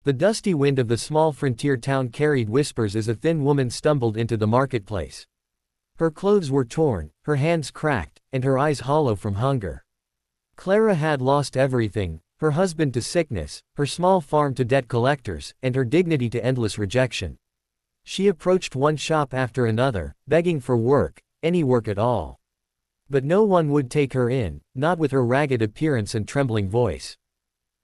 The dusty wind of the small frontier town carried whispers as a thin woman stumbled into the marketplace. Her clothes were torn, her hands cracked, and her eyes hollow from hunger. Clara had lost everything, her husband to sickness, her small farm to debt collectors, and her dignity to endless rejection. She approached one shop after another, begging for work, any work at all. But no one would take her in, not with her ragged appearance and trembling voice.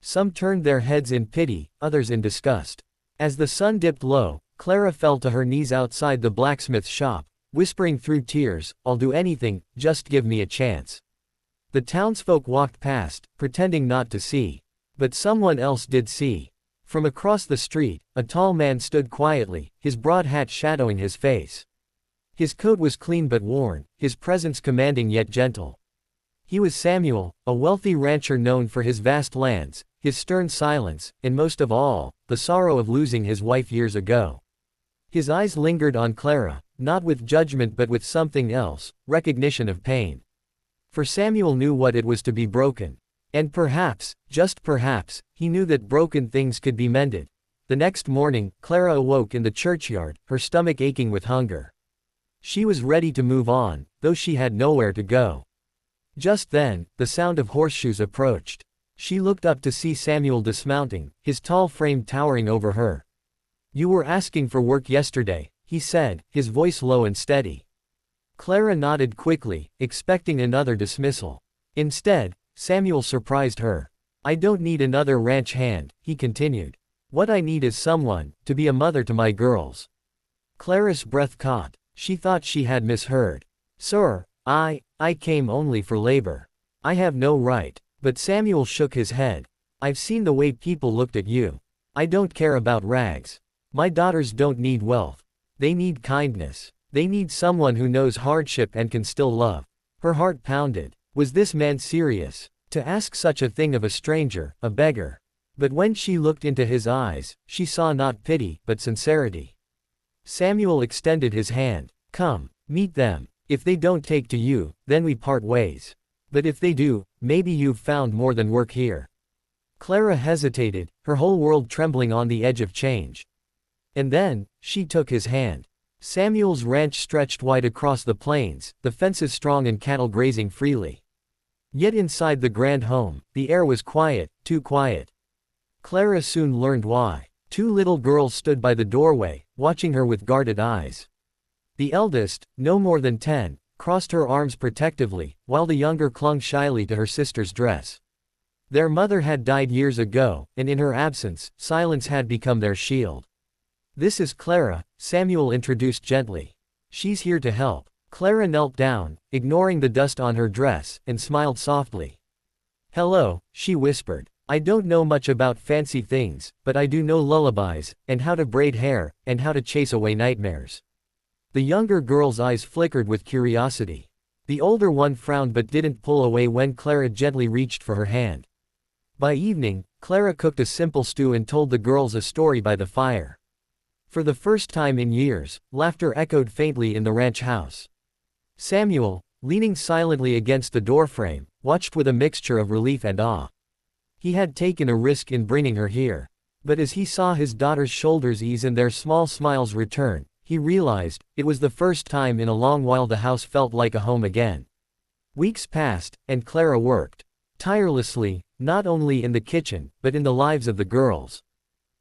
Some turned their heads in pity, others in disgust. As the sun dipped low, Clara fell to her knees outside the blacksmith's shop, whispering through tears, "I'll do anything, just give me a chance." The townsfolk walked past, pretending not to see. But someone else did see. From across the street, a tall man stood quietly, his broad hat shadowing his face. His coat was clean but worn, his presence commanding yet gentle. He was Samuel, a wealthy rancher known for his vast lands, his stern silence, and most of all, the sorrow of losing his wife years ago. His eyes lingered on Clara, not with judgment but with something else, recognition of pain. For Samuel knew what it was to be broken. And perhaps, just perhaps, he knew that broken things could be mended. The next morning, Clara awoke in the churchyard, her stomach aching with hunger. She was ready to move on, though she had nowhere to go. Just then, the sound of horseshoes approached. She looked up to see Samuel dismounting, his tall frame towering over her. "You were asking for work yesterday," he said, his voice low and steady. Clara nodded quickly, expecting another dismissal. Instead, Samuel surprised her. "I don't need another ranch hand," he continued. "What I need is someone, to be a mother to my girls." Clara's breath caught. She thought she had misheard. "Sir, I came only for labor. I have no right." But Samuel shook his head. "I've seen the way people looked at you. I don't care about rags. My daughters don't need wealth. They need kindness. They need someone who knows hardship and can still love." Her heart pounded. Was this man serious? To ask such a thing of a stranger, a beggar? But when she looked into his eyes, she saw not pity, but sincerity. Samuel extended his hand. "Come, meet them. If they don't take to you, then we part ways. But if they do, maybe you've found more than work here." Clara hesitated, her whole world trembling on the edge of change. And then, she took his hand. Samuel's ranch stretched wide across the plains, the fences strong and cattle grazing freely. Yet inside the grand home, the air was quiet, too quiet. Clara soon learned why. Two little girls stood by the doorway, watching her with guarded eyes. The eldest, no more than 10, crossed her arms protectively, while the younger clung shyly to her sister's dress. Their mother had died years ago, and in her absence, silence had become their shield. "This is Clara," Samuel introduced gently. "She's here to help." Clara knelt down, ignoring the dust on her dress, and smiled softly. "Hello," she whispered. "I don't know much about fancy things, but I do know lullabies, and how to braid hair, and how to chase away nightmares." The younger girl's eyes flickered with curiosity. The older one frowned but didn't pull away when Clara gently reached for her hand. By evening, Clara cooked a simple stew and told the girls a story by the fire. For the first time in years, laughter echoed faintly in the ranch house. Samuel, leaning silently against the doorframe, watched with a mixture of relief and awe. He had taken a risk in bringing her here. But as he saw his daughter's shoulders ease and their small smiles return, he realized, it was the first time in a long while the house felt like a home again. Weeks passed, and Clara worked tirelessly, not only in the kitchen, but in the lives of the girls.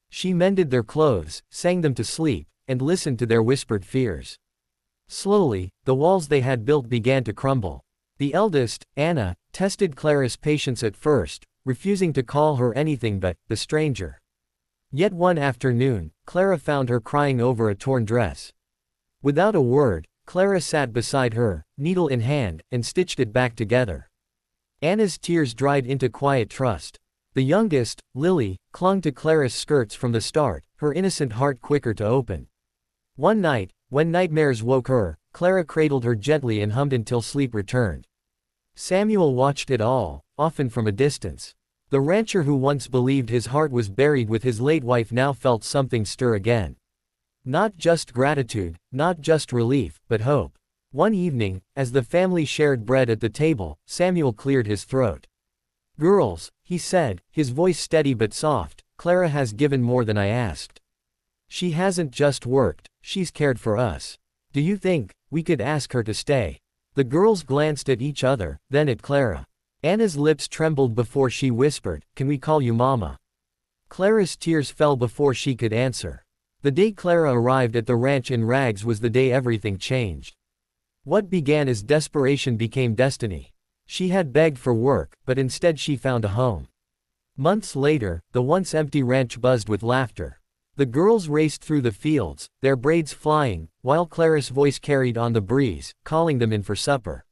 She mended their clothes, sang them to sleep, and listened to their whispered fears. Slowly, the walls they had built began to crumble. The eldest, Anna, tested Clara's patience at first, refusing to call her anything but the stranger. Yet one afternoon, Clara found her crying over a torn dress. Without a word, Clara sat beside her, needle in hand, and stitched it back together. Anna's tears dried into quiet trust. The youngest, Lily, clung to Clara's skirts from the start, her innocent heart quicker to open. One night, when nightmares woke her, Clara cradled her gently and hummed until sleep returned. Samuel watched it all, often from a distance. The rancher who once believed his heart was buried with his late wife now felt something stir again. Not just gratitude, not just relief, but hope. One evening, as the family shared bread at the table, Samuel cleared his throat. "Girls," he said, his voice steady but soft, Clara has given more than I asked. She hasn't just worked, she's cared for us. Do you think we could ask her to stay?" The girls glanced at each other, then at Clara. Anna's lips trembled before she whispered, "Can we call you Mama?" Clara's tears fell before she could answer. The day Clara arrived at the ranch in rags was the day everything changed. What began as desperation became destiny. She had begged for work, but instead she found a home. Months later, the once empty ranch buzzed with laughter. The girls raced through the fields, their braids flying, while Clara's voice carried on the breeze, calling them in for supper.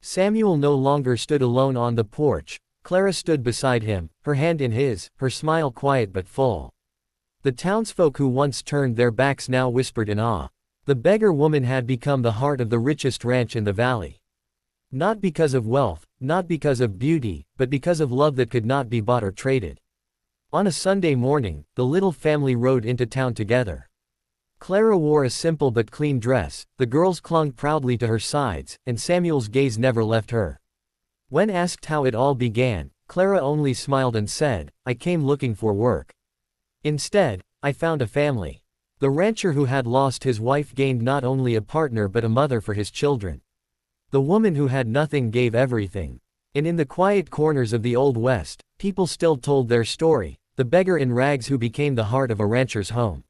Samuel no longer stood alone on the porch. Clara stood beside him, her hand in his, her smile quiet but full. The townsfolk who once turned their backs now whispered in awe. The beggar woman had become the heart of the richest ranch in the valley. Not because of wealth, not because of beauty, but because of love that could not be bought or traded. On a Sunday morning, the little family rode into town together. Clara wore a simple but clean dress, the girls clung proudly to her sides, and Samuel's gaze never left her. When asked how it all began, Clara only smiled and said, "I came looking for work. Instead, I found a family." The rancher who had lost his wife gained not only a partner but a mother for his children. The woman who had nothing gave everything. And in the quiet corners of the Old West, people still told their story, the beggar in rags who became the heart of a rancher's home.